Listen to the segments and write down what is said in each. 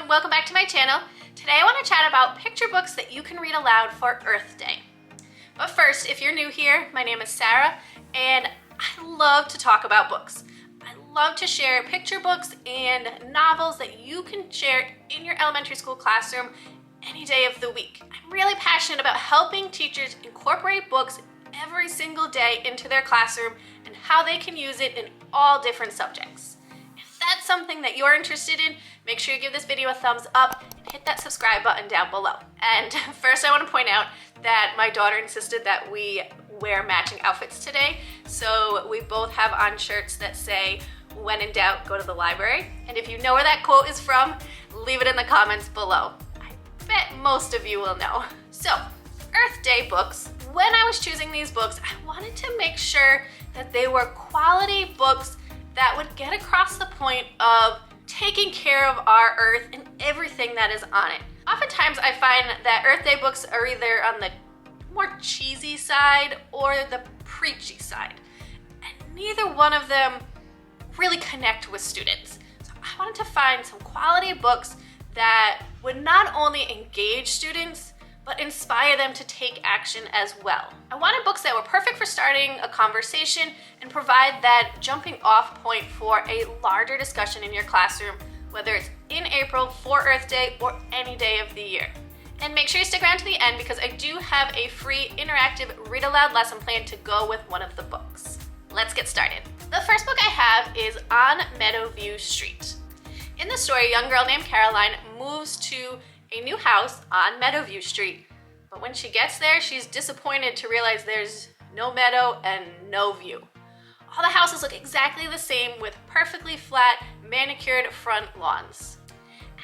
and welcome back to my channel. Today I want to chat about picture books that you can read aloud for Earth Day. But first, if you're new here, my name is Sarah and I love to talk about books. I love to share picture books and novels that you can share in your elementary school classroom any day of the week. I'm really passionate about helping teachers incorporate books every single day into their classroom and how they can use it in all different subjects. If that's something that you're interested in, make sure you give this video a thumbs up and hit that subscribe button down below. And first I want to point out that my daughter insisted that we wear matching outfits today. So we both have on shirts that say, "When in doubt, go to the library." And if you know where that quote is from, leave it in the comments below. I bet most of you will know. So, Earth Day books. When I was choosing these books, I wanted to make sure that they were quality books that would get across the point of taking care of our Earth and everything that is on it. Oftentimes I find that Earth Day books are either on the more cheesy side or the preachy side. And neither one of them really connect with students. So I wanted to find some quality books that would not only engage students, but inspire them to take action as well. I wanted books that were perfect for starting a conversation and provide that jumping off point for a larger discussion in your classroom, whether it's in April for Earth Day or any day of the year. And make sure you stick around to the end because I do have a free interactive read aloud lesson plan to go with one of the books. Let's get started. The first book I have is On Meadowview Street. In the story, a young girl named Caroline moves to a new house on Meadowview Street. But when she gets there, she's disappointed to realize there's no meadow and no view. All the houses look exactly the same with perfectly flat, manicured front lawns.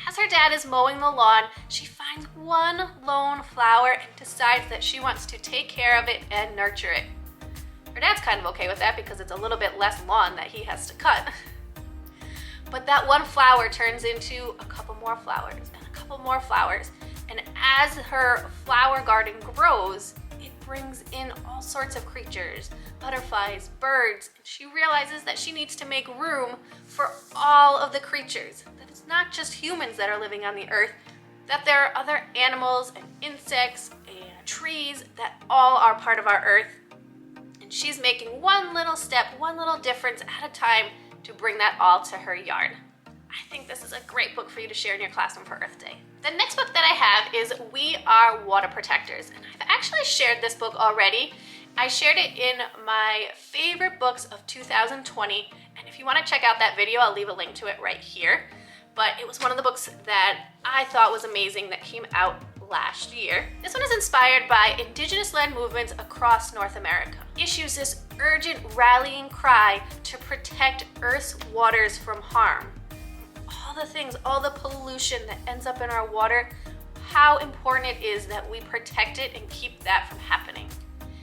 As her dad is mowing the lawn, she finds one lone flower and decides that she wants to take care of it and nurture it. Her dad's kind of okay with that because it's a little bit less lawn that he has to cut. But that one flower turns into a couple more flowers and a couple more flowers. And as her flower garden grows, it brings in all sorts of creatures, butterflies, birds, and she realizes that she needs to make room for all of the creatures. That it's not just humans that are living on the earth, that there are other animals and insects and trees that all are part of our earth. And she's making one little step, one little difference at a time to bring that all to her yard. I think this is a great book for you to share in your classroom for Earth Day. The next book that I have is We Are Water Protectors. And I've actually shared this book already. I shared it in my favorite books of 2020. And if you want to check out that video, I'll leave a link to it right here. But it was one of the books that I thought was amazing that came out last year. This one is inspired by indigenous-led movements across North America. It issues this urgent rallying cry to protect Earth's waters from harm. All the things, all the pollution that ends up in our water, how important it is that we protect it and keep that from happening.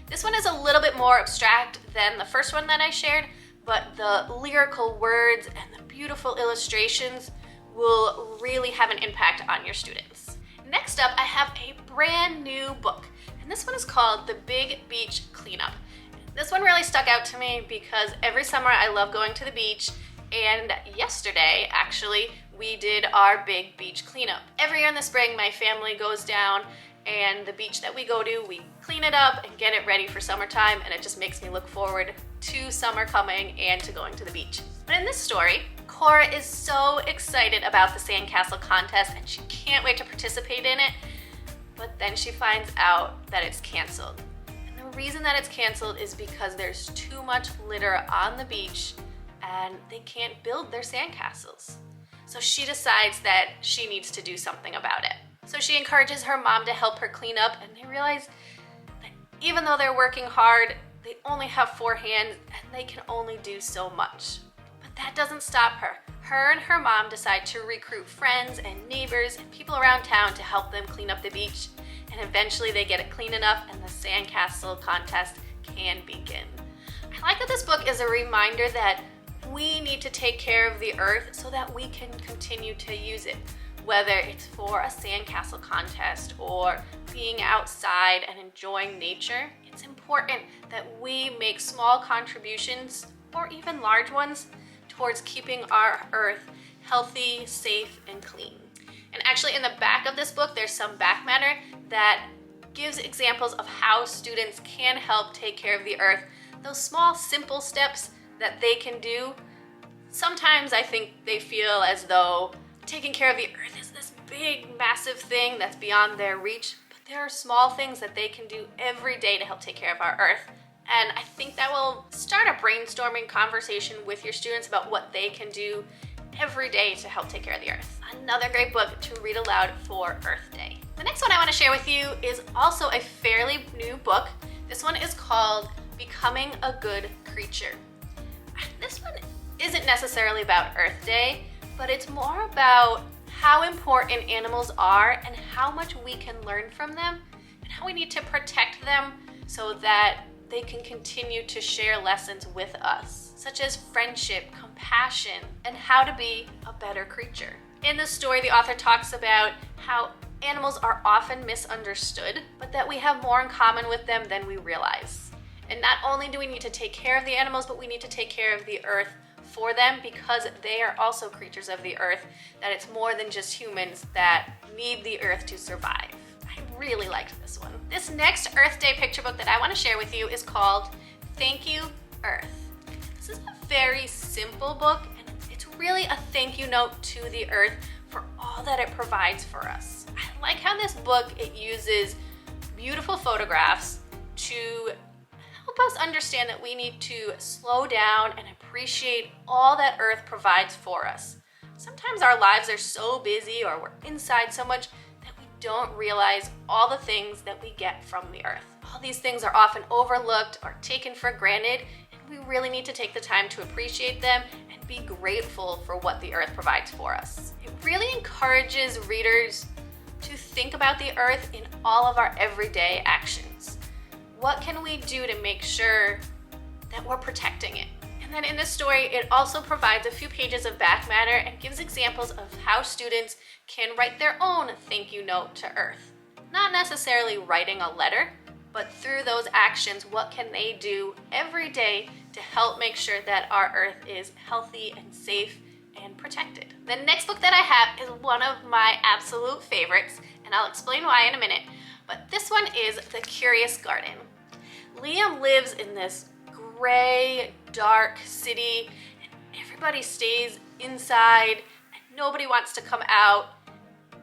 This one is a little bit more abstract than the first one that I shared, but the lyrical words and the beautiful illustrations will really have an impact on your students. Next up, I have a brand new book, and this one is called The Big Beach Cleanup. This one really stuck out to me because every summer I love going to the beach, and yesterday, actually, we did our big beach cleanup. Every year in the spring, my family goes down, and the beach that we go to, we clean it up and get it ready for summertime, and it just makes me look forward to summer coming and to going to the beach. But in this story, Cora is so excited about the sandcastle contest and she can't wait to participate in it, but then she finds out that it's canceled. And the reason that it's canceled is because there's too much litter on the beach and they can't build their sandcastles. So she decides that she needs to do something about it. So she encourages her mom to help her clean up, and they realize that even though they're working hard, they only have 4 hands and they can only do so much. But that doesn't stop her. Her and her mom decide to recruit friends and neighbors and people around town to help them clean up the beach. And eventually they get it clean enough and the sandcastle contest can begin. I like that this book is a reminder that we need to take care of the earth so that we can continue to use it. Whether it's for a sandcastle contest or being outside and enjoying nature, it's important that we make small contributions, or even large ones, towards keeping our earth healthy, safe, and clean. And Actually, in the back of this book, there's some back matter that gives examples of how students can help take care of the earth. Those small, simple steps that they can do. Sometimes I think they feel as though taking care of the earth is this big, massive thing that's beyond their reach, but there are small things that they can do every day to help take care of our earth. And I think that will start a brainstorming conversation with your students about what they can do every day to help take care of the earth. Another great book to read aloud for Earth Day. The next one I want to share with you is also a fairly new book. This one is called Becoming a Good Creature. This one isn't necessarily about Earth Day, but it's more about how important animals are and how much we can learn from them and how we need to protect them so that they can continue to share lessons with us, such as friendship, compassion, and how to be a better creature. In the story, the author talks about how animals are often misunderstood, but that we have more in common with them than we realize. And not only do we need to take care of the animals, but we need to take care of the earth for them because they are also creatures of the earth, that it's more than just humans that need the earth to survive. I really liked this one. This next Earth Day picture book that I want to share with you is called Thank You, Earth. This is a very simple book, and it's really a thank you note to the earth for all that it provides for us. I like how this book, it uses beautiful photographs to help us understand that we need to slow down and appreciate all that earth provides for us. Sometimes our lives are so busy or we're inside so much that we don't realize all the things that we get from the earth. All these things are often overlooked or taken for granted, and we really need to take the time to appreciate them and be grateful for what the earth provides for us. It really encourages readers to think about the earth in all of our everyday actions. What can we do to make sure that we're protecting it? And then in this story, it also provides a few pages of back matter and gives examples of how students can write their own thank you note to Earth. Not necessarily writing a letter, but through those actions, what can they do every day to help make sure that our Earth is healthy and safe and protected. The next book that I have is one of my absolute favorites, and I'll explain why in a minute, but this one is The Curious Garden. Liam lives in this gray, dark city, and everybody stays inside, and nobody wants to come out,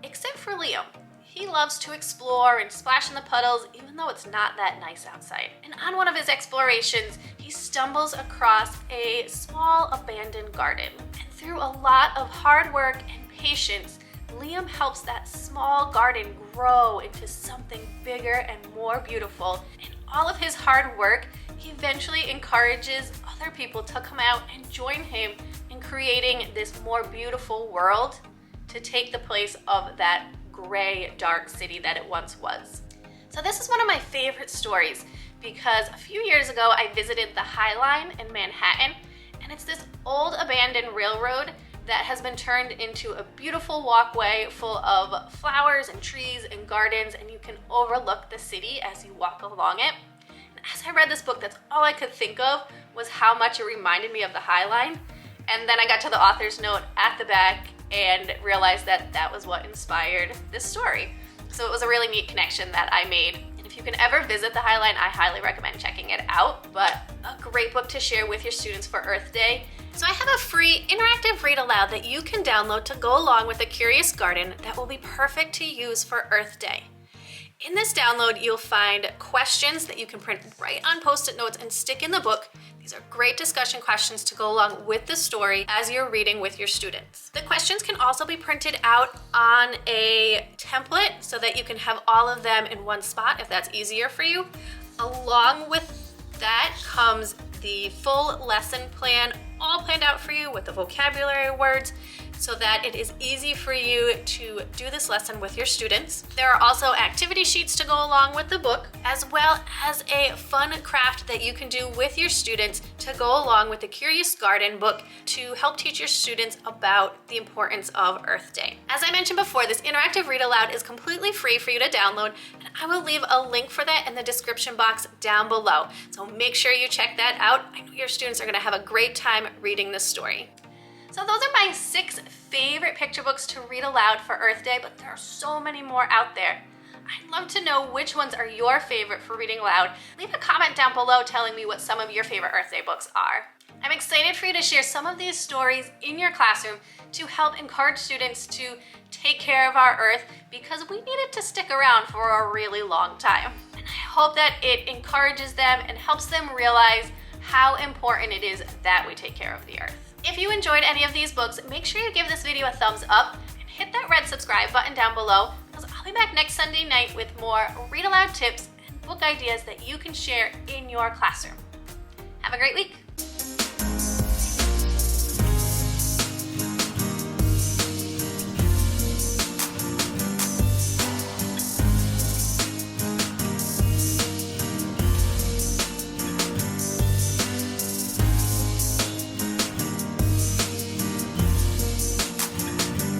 except for Liam. He loves to explore and splash in the puddles, even though it's not that nice outside. And on one of his explorations, he stumbles across a small abandoned garden. And through a lot of hard work and patience, Liam helps that small garden grow into something bigger and more beautiful. And all of his hard work, he eventually encourages other people to come out and join him in creating this more beautiful world to take the place of that gray, dark city that it once was. So this is one of my favorite stories because a few years ago I visited the High Line in Manhattan, and it's this old abandoned railroad that has been turned into a beautiful walkway full of flowers and trees and gardens, and you can overlook the city as you walk along it. And as I read this book, that's all I could think of was how much it reminded me of the High Line. And then I got to the author's note at the back and realized that that was what inspired this story. So it was a really neat connection that I made. And if you can ever visit the High Line, I highly recommend checking it out. But a great book to share with your students for Earth Day. So I have a free interactive read aloud that you can download to go along with The Curious Garden that will be perfect to use for Earth Day. In this download, you'll find questions that you can print right on Post-it notes and stick in the book. These are great discussion questions to go along with the story as you're reading with your students. The questions can also be printed out on a template so that you can have all of them in one spot if that's easier for you. Along with that comes the full lesson plan, all planned out for you with the vocabulary words, so that it is easy for you to do this lesson with your students. There are also activity sheets to go along with the book, as well as a fun craft that you can do with your students to go along with the Curious Garden book to help teach your students about the importance of Earth Day. As I mentioned before, this interactive read aloud is completely free for you to download, and I will leave a link for that in the description box down below. So make sure you check that out. I know your students are gonna have a great time reading this story. So those are my 6 favorite picture books to read aloud for Earth Day, but there are so many more out there. I'd love to know which ones are your favorite for reading aloud. Leave a comment down below telling me what some of your favorite Earth Day books are. I'm excited for you to share some of these stories in your classroom to help encourage students to take care of our Earth, because we need it to stick around for a really long time. And I hope that it encourages them and helps them realize how important it is that we take care of the Earth. If you enjoyed any of these books, make sure you give this video a thumbs up and hit that red subscribe button down below, because I'll be back next Sunday night with more read aloud tips and book ideas that you can share in your classroom. Have a great week.